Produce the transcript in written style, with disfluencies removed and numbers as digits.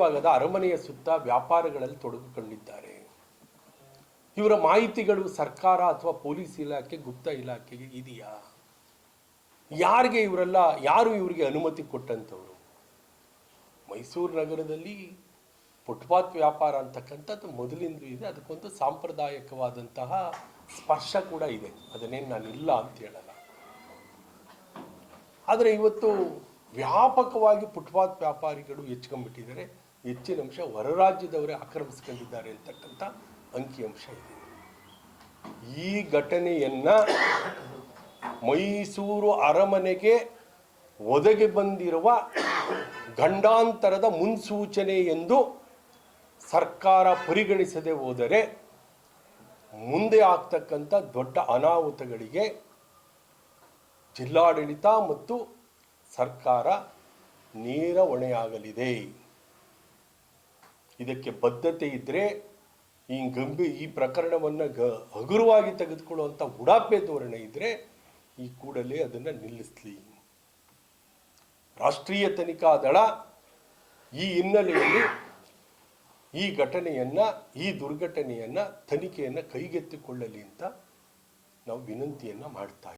ಭಾಗದ ಅರಮನೆಯ ಸುತ್ತ ವ್ಯಾಪಾರಗಳಲ್ಲಿ ತೊಡಗಿಕೊಂಡಿದ್ದಾರೆ. ಇವರ ಮಾಹಿತಿಗಳು ಸರ್ಕಾರ ಅಥವಾ ಪೊಲೀಸ್ ಇಲಾಖೆ, ಗುಪ್ತ ಇಲಾಖೆಗೆ ಇದೆಯಾ? ಯಾರು ಇವರಿಗೆ ಅನುಮತಿ ಕೊಟ್ಟಂಥವ್ರು? ಮೈಸೂರು ನಗರದಲ್ಲಿ ಫುಟ್ಪಾತ್ ವ್ಯಾಪಾರ ಅಂತಕ್ಕಂಥದ್ದು ಮೊದಲಿಂದಲೂ ಇದೆ. ಅದಕ್ಕೊಂದು ಸಾಂಪ್ರದಾಯಿಕವಾದಂತಹ ಸ್ಪರ್ಶ ಕೂಡ ಇದೆ. ಅದನ್ನೇನು ನಾನು ಇಲ್ಲ ಅಂತ ಹೇಳಲ್ಲ. ಆದರೆ ಇವತ್ತು ವ್ಯಾಪಕವಾಗಿ ಫುಟ್ಪಾತ್ ವ್ಯಾಪಾರಿಗಳು ಹೆಚ್ಚಿಕೊಂಡ್ಬಿಟ್ಟಿದ್ದಾರೆ. ಹೆಚ್ಚಿನ ಅಂಶ ಹೊರ ರಾಜ್ಯದವರೇ ಆಕ್ರಮಿಸ್ಕೊಂಡಿದ್ದಾರೆ ಅಂತಕ್ಕಂಥ ಅಂಕಿಅಂಶ ಇದೆ. ಈ ಘಟನೆಯನ್ನ ಮೈಸೂರು ಅರಮನೆಗೆ ಒದಗಿ ಬಂದಿರುವ ಗಂಡಾಂತರದ ಮುನ್ಸೂಚನೆ ಎಂದು ಸರ್ಕಾರ ಪರಿಗಣಿಸದೆ ಹೋದರೆ ಮುಂದೆ ಆಗ್ತಕ್ಕಂಥ ದೊಡ್ಡ ಅನಾಹುತಗಳಿಗೆ ಜಿಲ್ಲಾಡಳಿತ ಮತ್ತು ಸರ್ಕಾರ ನೇರ ಹೊಣೆಯಾಗಲಿದೆ. ಇದಕ್ಕೆ ಬದ್ಧತೆ ಇದ್ದರೆ ಈ ಪ್ರಕರಣವನ್ನು ಹಗುರವಾಗಿ ತೆಗೆದುಕೊಳ್ಳುವಂಥ ಉಡಾಪೆ ಧೋರಣೆ ಇದ್ದರೆ ಈ ಕೂಡಲೇ ಅದನ್ನು ನಿಲ್ಲಿಸಲಿ. ರಾಷ್ಟ್ರೀಯ ತನಿಖಾ ದಳ ಈ ಹಿನ್ನೆಲೆಯಲ್ಲಿ ಈ ದುರ್ಘಟನೆಯನ್ನು ತನಿಖೆಯನ್ನು ಕೈಗೆತ್ತಿಕೊಳ್ಳಲಿ ಅಂತ ನಾವು ವಿನಂತಿಯನ್ನು ಮಾಡ್ತಾ ಇದ್ದೀವಿ.